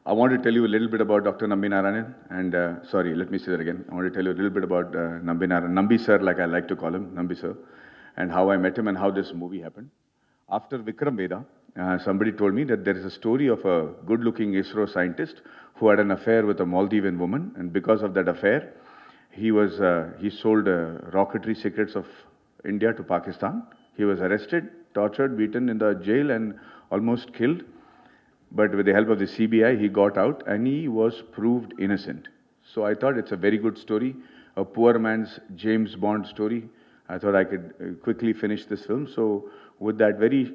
I want to tell you a little bit about Dr. Nambi Narayanan, and sorry, let me say that again. I want to tell you a little bit about Nambi Narayanan, Nambi sir, like I like to call him, Nambi sir, and how I met him and how this movie happened. After Vikram Veda, somebody told me that there is a story of a good-looking ISRO scientist who had an affair with a Maldivian woman, and because of that affair, he sold rocketry secrets of India to Pakistan. He was arrested, tortured, beaten in the jail, and almost killed. But with the help of the CBI, he got out and he was proved innocent. So I thought it's a very good story, a poor man's James Bond story. I thought I could quickly finish this film. So with that very,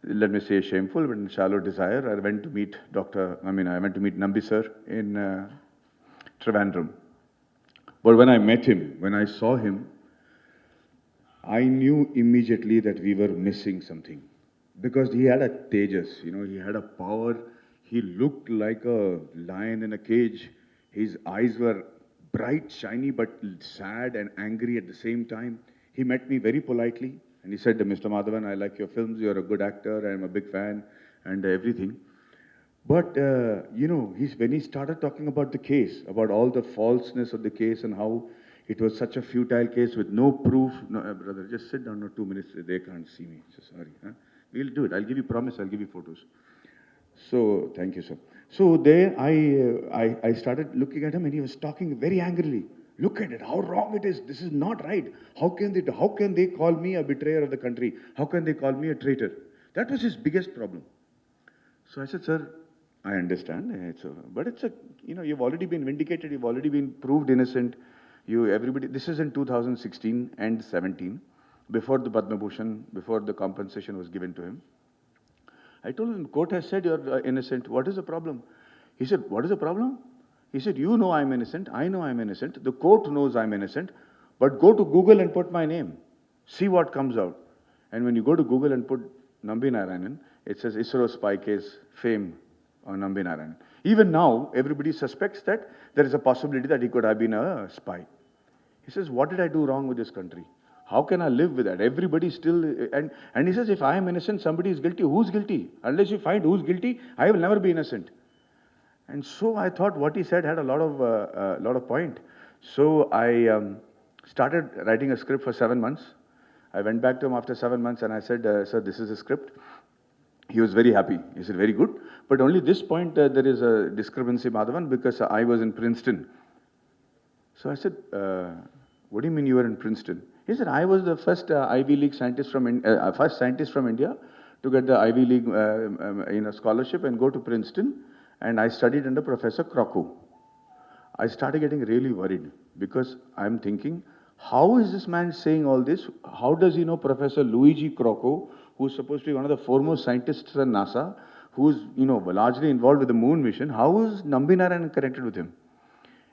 let me say, shameful but shallow desire, I went to meet Nambi sir in Trivandrum. But when I met him, when I saw him, I knew immediately that we were missing something. Because he had a tejas, he had a power. He looked like a lion in a cage. His eyes were bright, shiny, but sad and angry at the same time. He met me very politely and he said, Mr. Madhavan, I like your films. You're a good actor. I'm a big fan and everything. But, when he started talking about the case, about all the falseness of the case and how it was such a futile case with no proof. No, brother, just sit down for 2 minutes. They can't see me. So sorry. Huh? We'll do it. I'll give you promise. I'll give you photos. So, thank you, sir. So there I started looking at him and he was talking very angrily. Look at it, how wrong it is. This is not right. How can they call me a betrayer of the country? How can they call me a traitor? That was his biggest problem. So I said, sir, I understand. But you've already been vindicated. You've already been proved innocent. This is in 2016 and 17. Before the Padma Bhushan, before the compensation was given to him. I told him, court has said you're innocent. What is the problem? He said, what is the problem? He said, you know I'm innocent. I know I'm innocent. The court knows I'm innocent. But go to Google and put my name. See what comes out. And when you go to Google and put Nambi Narayanan, it says ISRO spy case, fame on Nambi Narayanan. Even now, everybody suspects that there is a possibility that he could have been a spy. He says, what did I do wrong with this country? How can I live with that? Everybody still, and he says, if I am innocent, somebody is guilty. Who's guilty? Unless you find who's guilty, I will never be innocent. And so I thought what he said had a lot of point. So I started writing a script for 7 months. I went back to him after 7 months and I said, sir, this is a script. He was very happy. He said, very good. But only this point there is a discrepancy, Madhavan, because I was in Princeton. So I said, what do you mean you were in Princeton? He said, I was the first Ivy League scientist from India to get the Ivy League scholarship and go to Princeton. And I studied under Professor Crocco. I started getting really worried because I'm thinking, how is this man saying all this? How does he know Professor Luigi Crocco, who's supposed to be one of the foremost scientists at NASA, who's largely involved with the moon mission? How is Nambi Narayanan connected with him?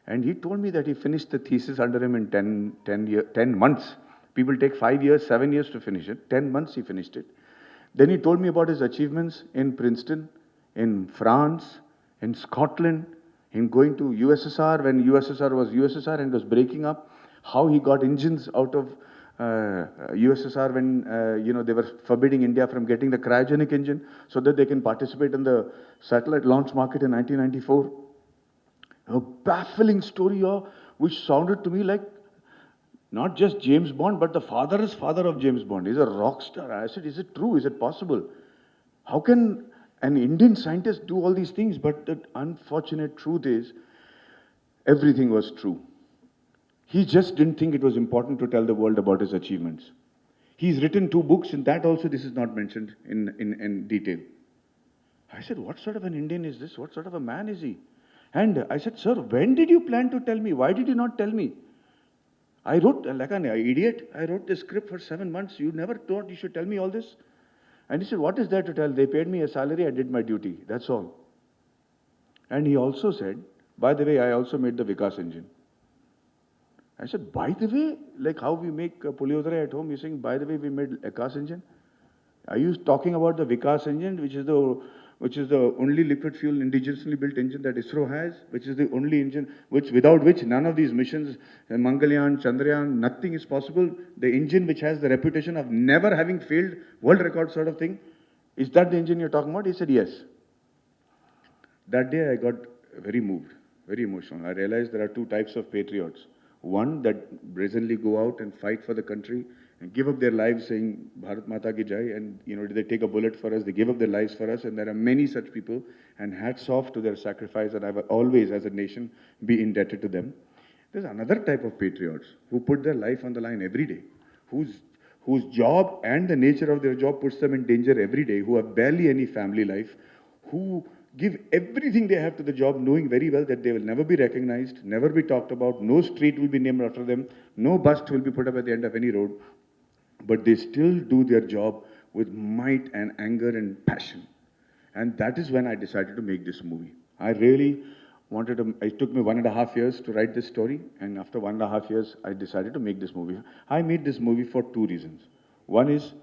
And he told me that he finished the thesis under him in 10 months. People take 5 years, 7 years to finish it. 10 months he finished it. Then he told me about his achievements in Princeton, in France, in Scotland, in going to USSR when USSR was USSR and was breaking up, how he got engines out of USSR when they were forbidding India from getting the cryogenic engine so that they can participate in the satellite launch market in 1994. A baffling story, which sounded to me like not just James Bond, but the father of James Bond. He's a rock star. I said, is it true? Is it possible? How can an Indian scientist do all these things? But the unfortunate truth is, everything was true. He just didn't think it was important to tell the world about his achievements. He's written 2 books, and that also this is not mentioned in detail. I said, what sort of an Indian is this? What sort of a man is he? And I said, sir, when did you plan to tell me? Why did you not tell me? I wrote, like an idiot, I wrote the script for 7 months. You never thought you should tell me all this? And he said, what is there to tell? They paid me a salary, I did my duty. That's all. And he also said, by the way, I also made the Vikas engine. I said, by the way, like how we make Puliodare at home, you're saying, by the way, we made a Vikas engine? Are you talking about the Vikas engine, which is the only liquid fuel indigenously built engine that ISRO has, which is the only engine without which none of these missions, Mangalyaan, Chandrayaan, nothing is possible. The engine which has the reputation of never having failed, world record sort of thing. Is that the engine you're talking about? He said, yes. That day I got very moved, very emotional. I realized there are two types of patriots. One that brazenly go out and fight for the country and give up their lives saying Bharat Mata ki Jai, and they take a bullet for us, they give up their lives for us, and there are many such people, and hats off to their sacrifice, and I will always as a nation be indebted to them. There's another type of patriots who put their life on the line every day, whose whose job and the nature of their job puts them in danger every day, who have barely any family life, who give everything they have to the job, knowing very well that they will never be recognized, never be talked about, no street will be named after them, no bust will be put up at the end of any road, but they still do their job with might and anger and passion. And that is when I decided to make this movie. I really wanted to, it took me 1.5 years to write this story, and after 1.5 years, I decided to make this movie. I made this movie for two reasons. One is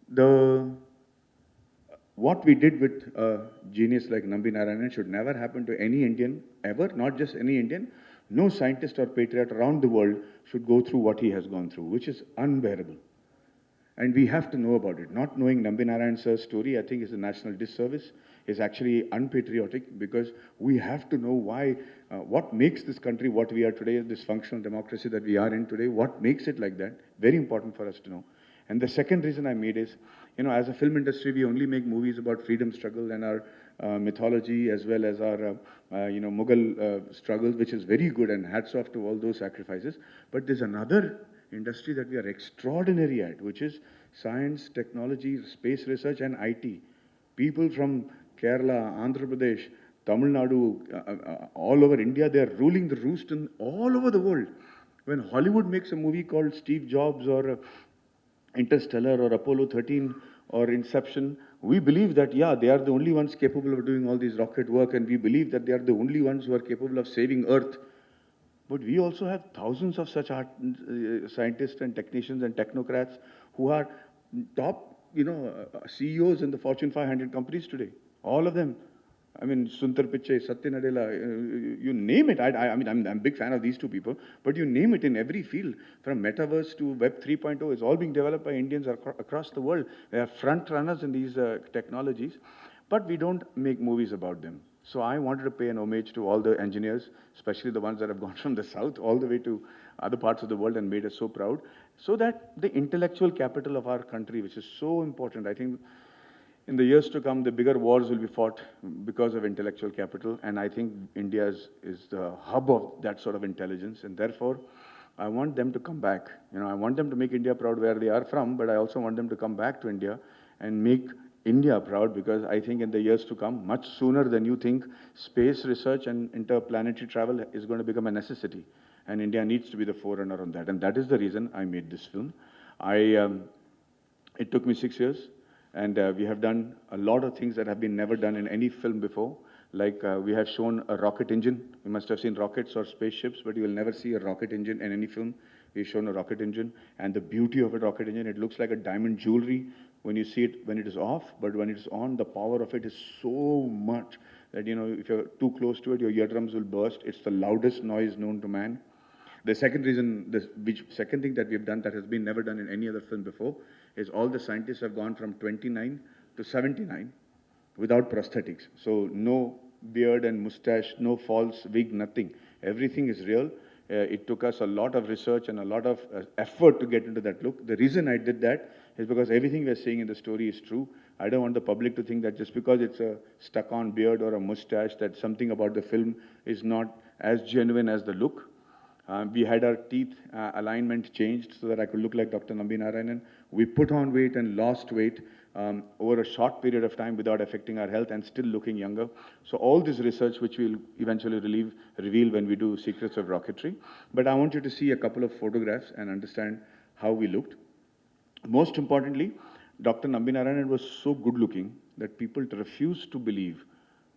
the what we did with a genius like Nambi Narayanan should never happen to any Indian ever, not just any Indian. No scientist or patriot around the world should go through what he has gone through, which is unbearable. And we have to know about it. Not knowing Nambi Narayan sir's story, I think, is a national disservice, is actually unpatriotic, because we have to know why, what makes this country what we are today, this functional democracy that we are in today, what makes it like that. Very important for us to know. And the second reason I made is, as a film industry, we only make movies about freedom struggle and our mythology, as well as our, Mughal struggles, which is very good, and hats off to all those sacrifices. But there's another industry that we are extraordinary at, which is science, technology, space research, and IT. People from Kerala, Andhra Pradesh, Tamil Nadu, all over India, they are ruling the roost in all over the world. When Hollywood makes a movie called Steve Jobs or Interstellar or Apollo 13 or Inception, we believe that, yeah, they are the only ones capable of doing all these rocket work, and we believe that they are the only ones who are capable of saving Earth. But we also have thousands of such scientists and technicians and technocrats who are top, CEOs in the Fortune 500 companies today. All of them. I mean, Sundar Pichai, Satya Nadella, you name it. I mean, I'm a big fan of these two people, but you name it, in every field, from metaverse to Web 3.0, is all being developed by Indians across the world. They are front runners in these technologies, but we don't make movies about them. So I wanted to pay an homage to all the engineers, especially the ones that have gone from the south all the way to other parts of the world and made us so proud, so that the intellectual capital of our country, which is so important, I think in the years to come, the bigger wars will be fought because of intellectual capital, and I think India is the hub of that sort of intelligence, and therefore, I want them to come back. I want them to make India proud where they are from, but I also want them to come back to India and make India proud, because I think in the years to come, much sooner than you think, space research and interplanetary travel is going to become a necessity, and India needs to be the forerunner on that, and that is the reason I made this film. It took me 6 years. And we have done a lot of things that have been never done in any film before. Like we have shown a rocket engine. You must have seen rockets or spaceships, but you will never see a rocket engine in any film. We've shown a rocket engine, and the beauty of a rocket engine, it looks like a diamond jewelry when you see it when it is off, but when it is on, the power of it is so much that, if you're too close to it, your eardrums will burst. It's the loudest noise known to man. The second second thing that we've done that has been never done in any other film before is all the scientists have gone from 29 to 79 without prosthetics. So no beard and mustache, no false wig, nothing. Everything is real. It took us a lot of research and a lot of effort to get into that look. The reason I did that is because everything we're saying in the story is true. I don't want the public to think that just because it's a stuck-on beard or a mustache, that something about the film is not as genuine as the look. We had our teeth alignment changed so that I could look like Dr. Nambi Narayanan. We put on weight and lost weight over a short period of time without affecting our health and still looking younger. So all this research, which we'll eventually reveal when we do Secrets of Rocketry. But I want you to see a couple of photographs and understand how we looked. Most importantly, Dr. Nambi Narayanan was so good looking that people refused to believe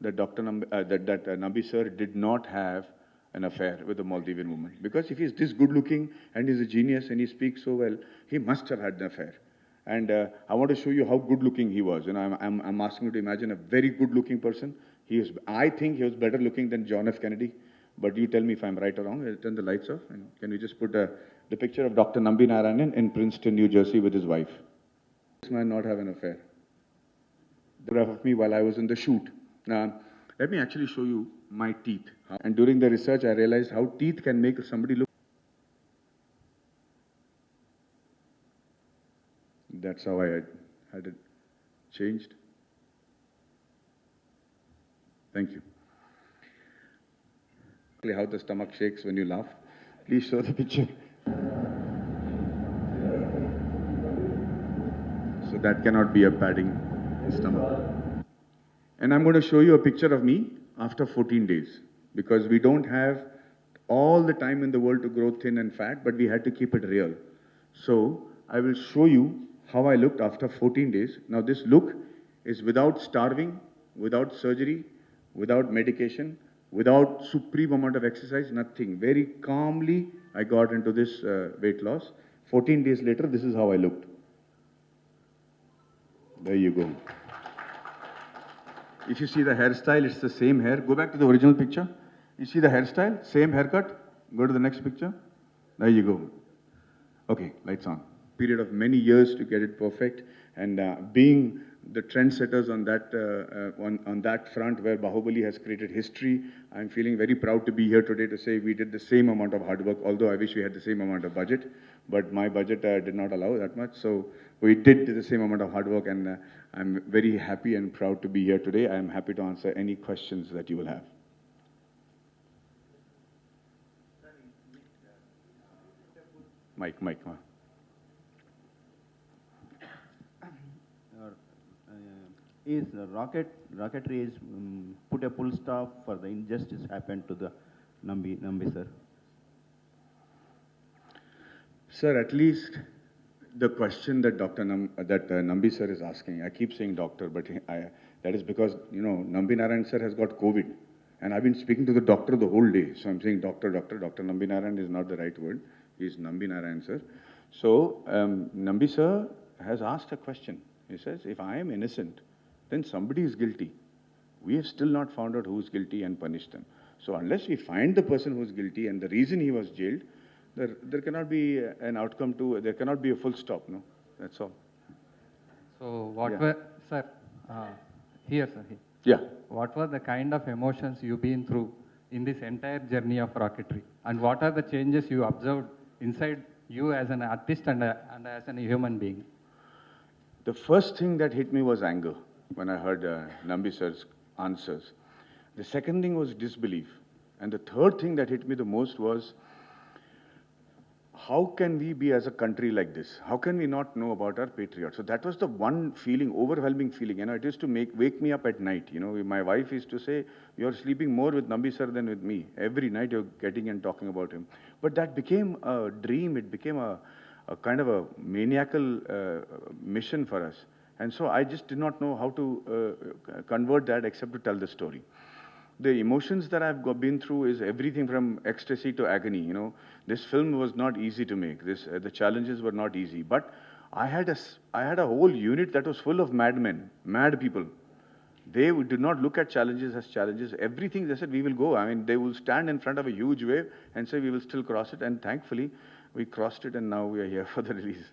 that Nambi sir did not have an affair with the Maldivian woman. Because if he's this good looking and he's a genius and he speaks so well, he must have had an affair. And I want to show you how good looking he was. I'm asking you to imagine a very good looking person. I think he was better looking than John F. Kennedy. But you tell me if I'm right or wrong. I'll turn the lights off. And can we just put the picture of Dr. Nambi Narayanan in Princeton, New Jersey with his wife? This man not have an affair. The photograph of me while I was in the shoot. Let me actually show you my teeth. And during the research, I realized how teeth can make somebody look. That's how I had it changed. Thank you. How the stomach shakes when you laugh. Please show the picture. So that cannot be a padding stomach. And I'm going to show you a picture of me after 14 days, because we don't have all the time in the world to grow thin and fat, but we had to keep it real. So I will show you how I looked after 14 days. Now this look is without starving, without surgery, without medication, without supreme amount of exercise, nothing. Very calmly I got into this weight loss. 14 days later, this is how I looked. There you go. If you see the hairstyle, it's the same hair. Go back to the original picture. You see the hairstyle, same haircut. Go to the next picture. There you go. Okay, lights on. Period of many years to get it perfect, and being the trendsetters on that front where Bahubali has created history, I'm feeling very proud to be here today to say we did the same amount of hard work, although I wish we had the same amount of budget, but my budget did not allow that much, so we did the same amount of hard work, and I'm very happy and proud to be here today. I'm happy to answer any questions that you will have. Mike. Is Rocketry is put a full stop for the injustice happened to the Nambi sir? Sir, at least the question that Nambi sir is asking, I keep saying doctor, but that is because, Nambi Narayan sir has got COVID. And I've been speaking to the doctor the whole day. So I'm saying doctor. Dr. Nambi Narayan is not the right word. He's Nambi Narayan sir. So Nambi sir has asked a question. He says, if I am innocent, then somebody is guilty. We have still not found out who is guilty and punished them. So unless we find the person who is guilty and the reason he was jailed, there cannot be an outcome to, there cannot be a full stop, no? That's all. So what were, sir, here. Yeah. What were the kind of emotions you've been through in this entire journey of rocketry? And what are the changes you observed inside you as an artist and as a human being? The first thing that hit me was anger when I heard Nambi sir's answers. The second thing was disbelief. And the third thing that hit me the most was, how can we be as a country like this? How can we not know about our patriots? So that was the one feeling, overwhelming feeling. It used to wake me up at night. My wife used to say, you're sleeping more with Nambi sir than with me. Every night you're getting and talking about him. But that became a dream. It became a kind of a maniacal mission for us. And so I just did not know how to convert that except to tell the story. The emotions that I've been through is everything from ecstasy to agony. This film was not easy to make. The challenges were not easy. But I had a whole unit that was full of madmen, mad people. They did not look at challenges as challenges. Everything they said, we will go. They will stand in front of a huge wave and say, we will still cross it. And thankfully, we crossed it, and now we are here for the release.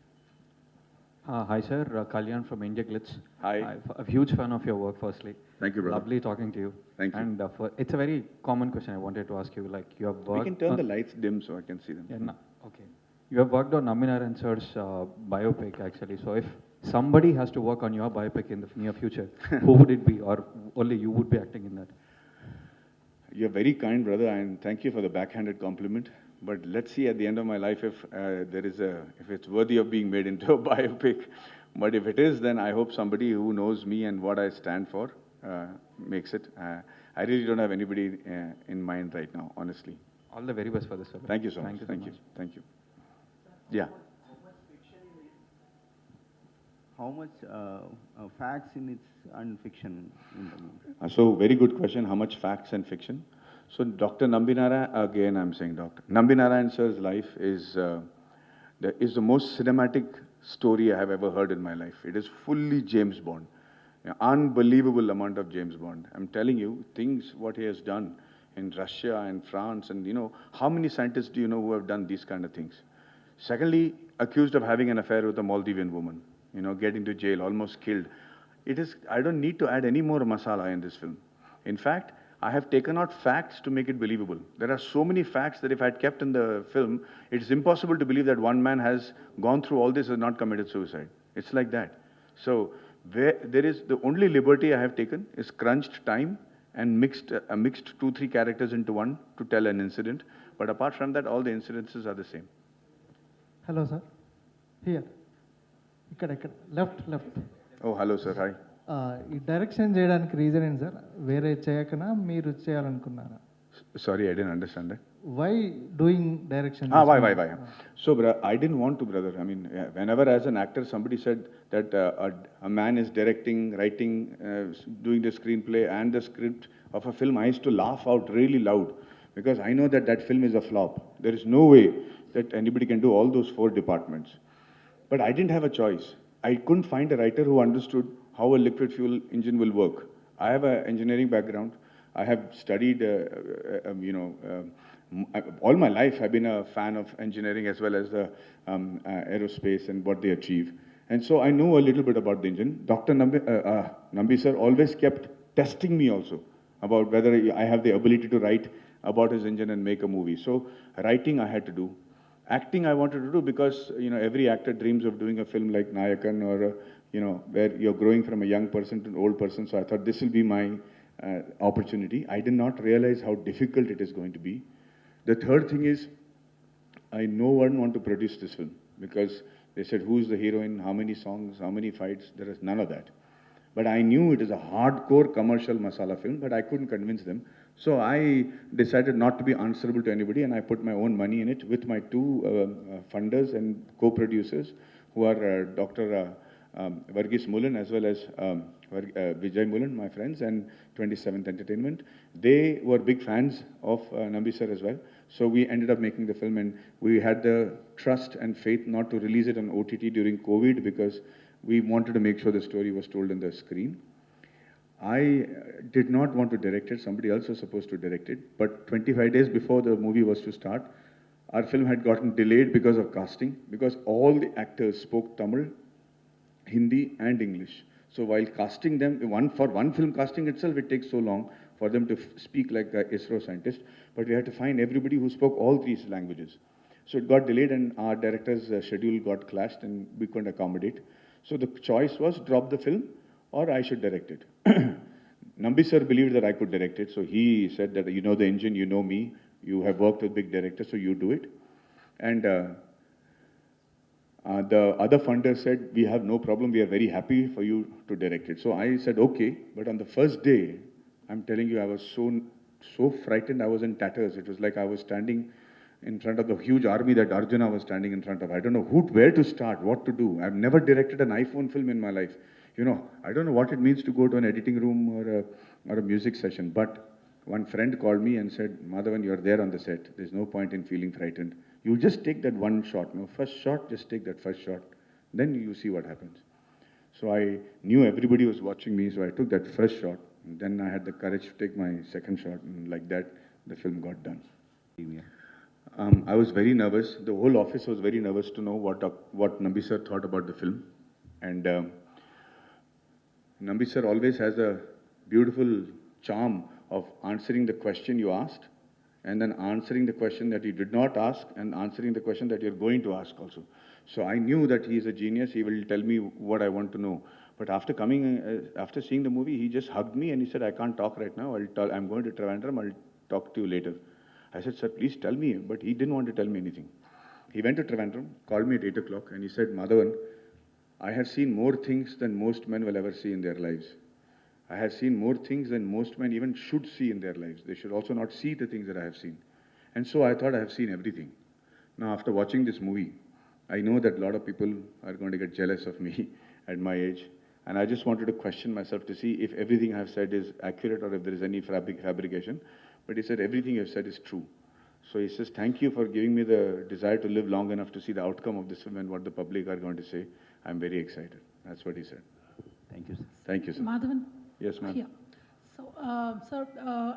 Hi, sir. Kalyan from India Glitz. Hi. I'm a huge fan of your work, firstly. Thank you, brother. Lovely talking to you. Thank you. And it's a very common question I wanted to ask you. Like, you have worked... We can turn the lights dim so I can see them. Yeah, okay. You have worked on Nambi Narayan sir's biopic, actually. So if somebody has to work on your biopic in the near future, who would it be? Or only you would be acting in that? You're very kind, brother, and thank you for the backhanded compliment. But let's see at the end of my life if if it's worthy of being made into a biopic. But if it is, then I hope somebody who knows me and what I stand for makes it. I really don't have anybody in mind right now, honestly. All the very best for this, sir. Thank you so much. Thank you. Yeah. How much facts in its and fiction in the movie? So very good question. How much facts and fiction? So Dr. Nambi Narayan, again I'm saying Dr. Nambi Narayan sir's life is the most cinematic story I have ever heard in my life. It is fully James Bond. Unbelievable amount of James Bond. I'm telling you, things what he has done in Russia and France, and how many scientists do you know who have done these kind of things? Secondly, accused of having an affair with a Maldivian woman, getting to jail, almost killed. I don't need to add any more masala in this film. In fact, I have taken out facts to make it believable. There are so many facts that if I had kept in the film, it's impossible to believe that one man has gone through all this and not committed suicide. It's like that. So the only liberty I have taken is crunched time and mixed 2-3 characters into one to tell an incident. But apart from that, all the incidences are the same. Hello, sir. Here. ఇక్కడ left. Oh, hello, sir. Hi. ఈ direction చేయడానికి reason ఏంటి sir? వేరే చేయకనా మీరు చేయాలనుకున్నారా? Sorry, I didn't understand that. Why doing direction? Why? So, I didn't want to, brother. I mean, whenever as an actor somebody said that a man is directing, writing, doing the screenplay and the script of a film, I used to laugh out really loud because I know that that film is a flop. There is no way that anybody can do all those 4 departments. But I didn't have a choice. I couldn't find a writer who understood how a liquid fuel engine will work. I have an engineering background. I have studied, all my life I've been a fan of engineering as well as aerospace and what they achieve. And so I know a little bit about the engine. Dr. Nambi sir always kept testing me also about whether I have the ability to write about his engine and make a movie. So writing I had to do. Acting I wanted to do because, every actor dreams of doing a film like Nayakan or, where you're growing from a young person to an old person. So I thought this will be my opportunity. I did not realize how difficult it is going to be. The third thing is, I no one want to produce this film because they said, who's the heroine, how many songs, how many fights, there is none of that. But I knew it is a hardcore commercial masala film, but I couldn't convince them. So I decided not to be answerable to anybody and I put my own money in it with my 2 funders and co-producers who are Dr. Varghese Mullen as well as Vijay Mullen, my friends, and 27th Entertainment. They were big fans of Nambi sir as well. So we ended up making the film and we had the trust and faith not to release it on OTT during COVID because we wanted to make sure the story was told on the screen. I did not want to direct it. Somebody else was supposed to direct it. But 25 days before the movie was to start, our film had gotten delayed because of casting, because all the actors spoke Tamil, Hindi and English. So while casting them, for one film casting itself, it takes so long for them to speak like an ISRO scientist. But we had to find everybody who spoke all 3 languages. So it got delayed and our director's schedule got clashed and we couldn't accommodate. So the choice was drop the film or I should direct it. Nambi sir believed that I could direct it. So he said that, you know the engine, you know me, you have worked with big directors, so you do it. And the other funder said, we have no problem, we are very happy for you to direct it. So I said, okay, but on the first day, I'm telling you, I was so frightened, I was in tatters. It was like I was standing in front of the huge army that Arjuna was standing in front of. I don't know where to start, what to do. I've never directed an iPhone film in my life. I don't know what it means to go to an editing room or a music session. But one friend called me and said, Madhavan, you're there on the set. There's no point in feeling frightened. You just take that one shot. First shot, just take that first shot. Then you see what happens. So I knew everybody was watching me, so I took that first shot. And then I had the courage to take my second shot. And like that, the film got done. I was very nervous. The whole office was very nervous to know what Nambi sir thought about the film. And Nambi sir always has a beautiful charm of answering the question you asked and then answering the question that you did not ask and answering the question that you're going to ask also. So I knew that he is a genius. He will tell me what I want to know. But after seeing the movie, he just hugged me and he said, I can't talk right now. I'm going to Trivandrum. I'll talk to you later. I said, sir, please tell me. But he didn't want to tell me anything. He went to Trivandrum, called me at 8 o'clock and he said, Madhavan, I have seen more things than most men will ever see in their lives. I have seen more things than most men even should see in their lives. They should also not see the things that I have seen. And so I thought I have seen everything. Now, after watching this movie, I know that a lot of people are going to get jealous of me at my age. And I just wanted to question myself to see if everything I have said is accurate or if there is any fabrication. But he said, everything you have said is true. So he says, thank you for giving me the desire to live long enough to see the outcome of this film and what the public are going to say. I'm very excited. That's what he said. Thank you, sir. Thank you, sir. Madhavan? Yes, ma'am. Yeah. So, sir,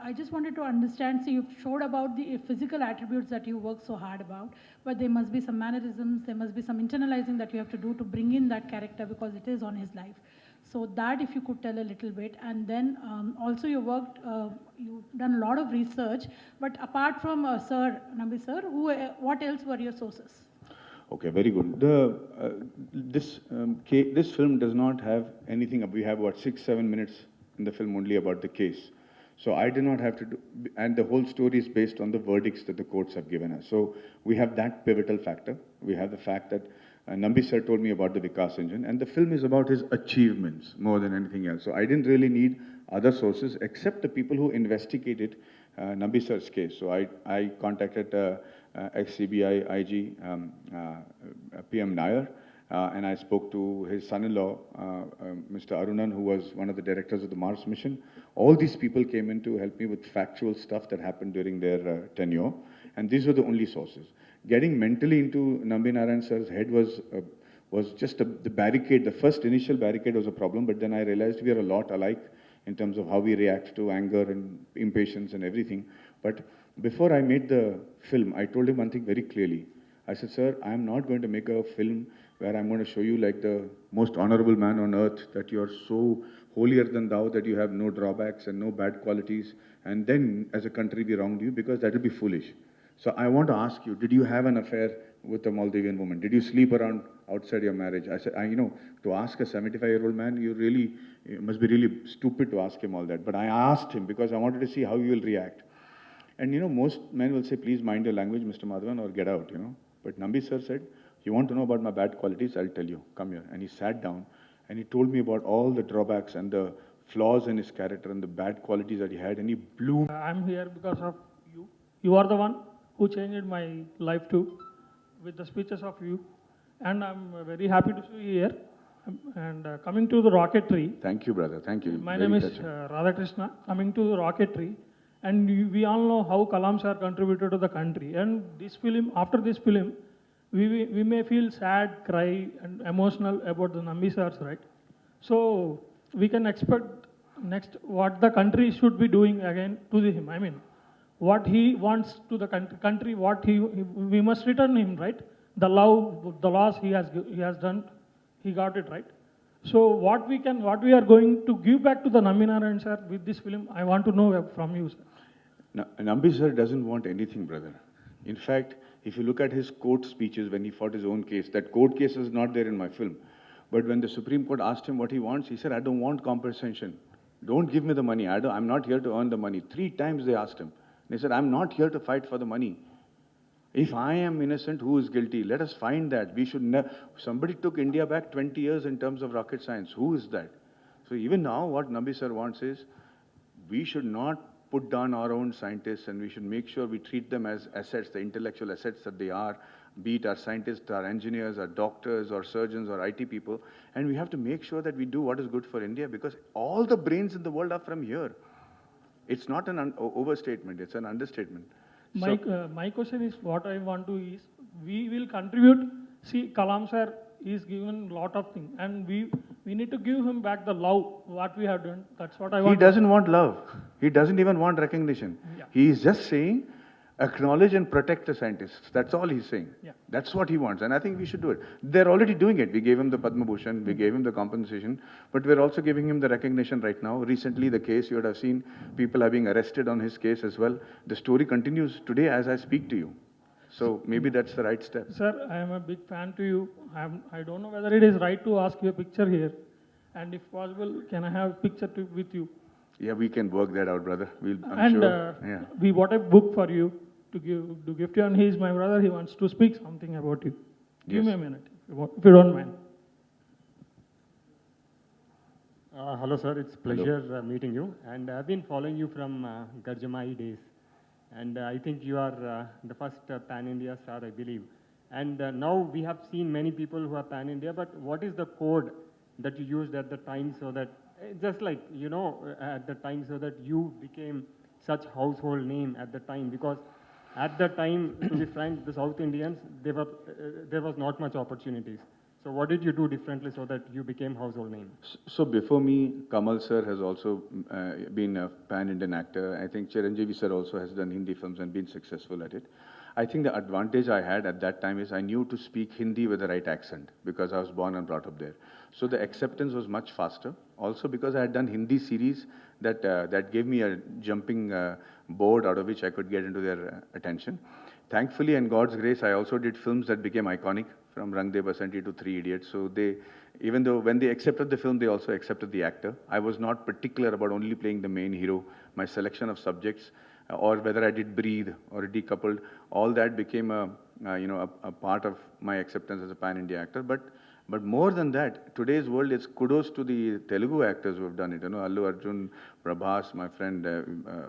I just wanted to understand, so you've showed about the physical attributes that you work so hard about, but there must be some mannerisms, there must be some internalizing that you have to do to bring in that character because it is on his life. So that if you could tell a little bit. And then also you worked, you've done a lot of research, but apart from Sir, Nambi Sir, what else were your sources? Okay, very good. This film does not have anything. We have, what, 6-7 minutes in the film only about the case. So I did not have to do, and the whole story is based on the verdicts that the courts have given us. So we have that pivotal factor. We have the fact that Nambi sir told me about the Vikas engine, and the film is about his achievements more than anything else. So I didn't really need other sources except the people who investigated Nambi sir's case. So I contacted ex-CBI IG PM Nair, and I spoke to his son-in-law, Mr. Arunan, who was one of the directors of the Mars mission. All these people came in to help me with factual stuff that happened during their tenure, and these were the only sources. Getting mentally into Nambi Narayan sir's head was just the barricade. The first initial barricade was a problem, but then I realized we are a lot alike in terms of how we react to anger and impatience and everything. But before I made the film, I told him one thing very clearly. I said, sir, I am not going to make a film where I'm going to show you like the most honorable man on earth, that you are so holier than thou, that you have no drawbacks and no bad qualities, and then as a country we wronged you, because that would be foolish. So I want to ask you, did you have an affair with a Maldivian woman? Did you sleep around outside your marriage? I said, to ask a 75-year-old man, you must be really stupid to ask him all that. But I asked him because I wanted to see how he will react. And most men will say, please mind your language, Mr. Madhavan, or get out, But Nambi sir said, you want to know about my bad qualities? I'll tell you. Come here. And he sat down and he told me about all the drawbacks and the flaws in his character and the bad qualities that he had. And he blew. I'm here because of you. You are the one who changed my life too, with the speeches of you. And I'm very happy to see you here. And coming to the Rocketry. Thank you, brother. Thank you. My name is Radhakrishna. Coming to the Rocketry. And we all know how Kalam sir contributed to the country. And this film, after this film, we may feel sad, cry, and emotional about the Nambi sirs, right? So we can expect next what the country should be doing again to him. I mean, what he wants to the country, we must return him, right? The love, the loss he has done, he got it, right? So what we are going to give back to the Nambi Narayan sir with this film, I want to know from you, sir. Nambi sir doesn't want anything, brother. In fact, if you look at his court speeches when he fought his own case, that court case is not there in my film. But when the Supreme Court asked him what he wants, he said, I don't want compensation. Don't give me the money. I'm not here to earn the money. 3 times they asked him. They said, I'm not here to fight for the money. If I am innocent, who is guilty? Let us find that. We should never. Somebody took India back 20 years in terms of rocket science. Who is that? So even now, what Nambi sir wants is, we should not put down our own scientists, and we should make sure we treat them as assets, the intellectual assets that they are, be it our scientists, our engineers, our doctors, or surgeons, or IT people. And we have to make sure that we do what is good for India, because all the brains in the world are from here. It's not an overstatement, it's an understatement. My question is, what I want to is, we will contribute. See, Kalam sir is given a lot of things, and we need to give him back the love, what we have done. That's what I want. He doesn't want love. He doesn't even want recognition. Yeah. He is just saying, acknowledge and protect the scientists. That's all he's saying. Yeah. That's what he wants, and I think we should do it. They're already doing it. We gave him the Padma Bhushan, we gave him the compensation, but we're also giving him the recognition right now. Recently, the case, you would have seen, people are being arrested on his case as well. The story continues today as I speak to you. So maybe that's the right step. Sir, I am a big fan to you. I don't know whether it is right to ask you a picture here. And if possible, can I have a picture with you? Yeah, we can work that out, brother. I'm sure. Yeah. We bought a book for you to give to you, and he is my brother. He wants to speak something about you. Give me a minute, if you don't mind. Hello, sir. It's pleasure meeting you. And I've been following you from Garjamai days. And I think you are the first pan-India star, I believe. And now we have seen many people who are pan-India, but what is the code that you used at the time so that, just like, at the time so that you became such household name at the time? Because at the time, to be frank, the South Indians, there was not much opportunities. So what did you do differently so that you became household name? So before me, Kamal sir has also been a pan-Indian actor. I think Chiranjeevi sir also has done Hindi films and been successful at it. I think the advantage I had at that time is I knew to speak Hindi with the right accent because I was born and brought up there. So the acceptance was much faster. Also because I had done Hindi series that gave me a jumping board out of which I could get into their attention. Thankfully, and God's grace, I also did films that became iconic, from Rang De Basanti to Three Idiots. So they, even though when they accepted the film, they also accepted the actor. I was not particular about only playing the main hero. My selection of subjects, or whether I did Breathe or Decoupled, all that became a part of my acceptance as a pan-India actor. But more than that, today's world is kudos to the Telugu actors who have done it. Allu Arjun, Prabhas, my friend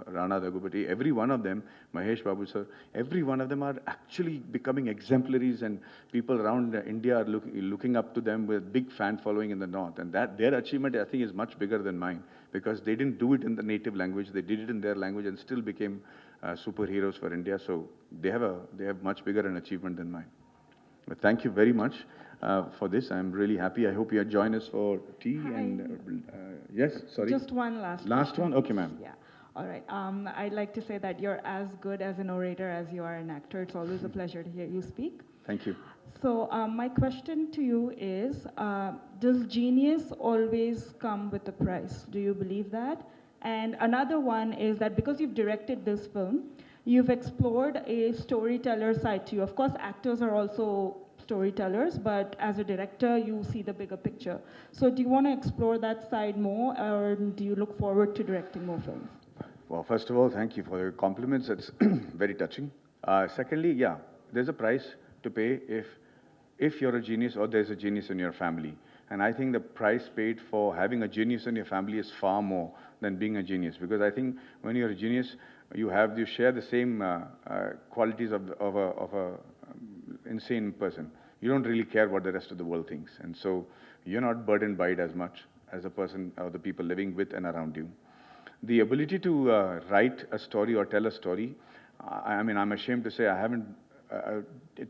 Rana Daggubati, every one of them, Mahesh Babu sir, every one of them are actually becoming exemplaries, and people around India are looking up to them with big fan following in the north. And that their achievement, I think, is much bigger than mine, because they didn't do it in the native language, they did it in their language and still became superheroes for India. So they have much bigger an achievement than mine. But thank you very much for this. I'm really happy. I hope you join us for tea. Hi. And yes, sorry. Just one last Last one? question, Okay, please. ma'am. Yeah. All right. I'd like to say that you're as good as an orator as you are an actor. It's always a pleasure to hear you speak. Thank you. So my question to you is, does genius always come with a price? Do you believe that? And another one is that because you've directed this film, you've explored a storyteller side to you. Of course, actors are also storytellers, but as a director, you see the bigger picture. So do you want to explore that side more, or do you look forward to directing more films? Well, first of all, thank you for your compliments. It's very touching. Secondly, yeah, there's a price to pay if you're a genius or there's a genius in your family. And I think the price paid for having a genius in your family is far more than being a genius. Because I think when you're a genius, you share the same qualities of a insane person. You don't really care what the rest of the world thinks. And so you're not burdened by it as much as a person or the people living with and around you. The ability to write a story or tell a story, I mean, I'm ashamed to say I haven't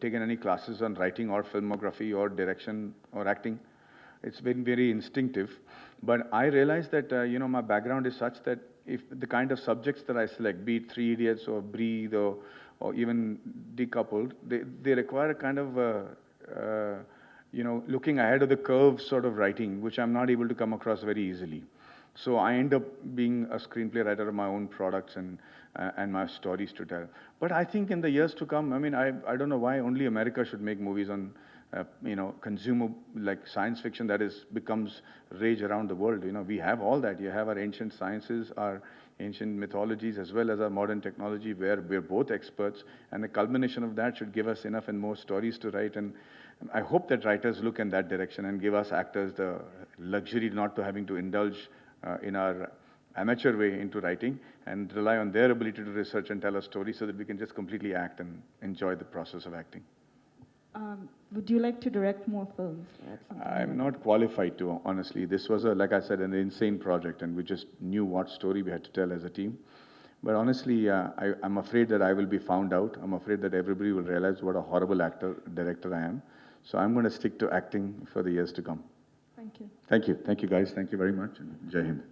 taken any classes on writing or filmography or direction or acting. It's been very instinctive. But I realized that, my background is such that if the kind of subjects that I select, be it Three Idiots or Breathe or even Decoupled, they require a kind of, looking ahead of the curve sort of writing, which I'm not able to come across very easily. So I end up being a screenplay writer of my own products and my stories to tell. But I think in the years to come, I mean, I don't know why only America should make movies on, consumer, like science fiction that becomes rage around the world. We have all that. You have our ancient sciences, our ancient mythologies, as well as our modern technology, where we're both experts. And the culmination of that should give us enough and more stories to write. And I hope that writers look in that direction and give us actors the luxury not to having to indulge in our amateur way into writing, and rely on their ability to research and tell a story so that we can just completely act and enjoy the process of acting. Would you like to direct more films? I'm not qualified to, honestly. This was, like I said, an insane project, and we just knew what story we had to tell as a team. But honestly, I'm afraid that I will be found out. I'm afraid that everybody will realize what a horrible director I am. So I'm going to stick to acting for the years to come. Thank you. Thank you. Thank you, guys. Thank you very much. And Jai Hind.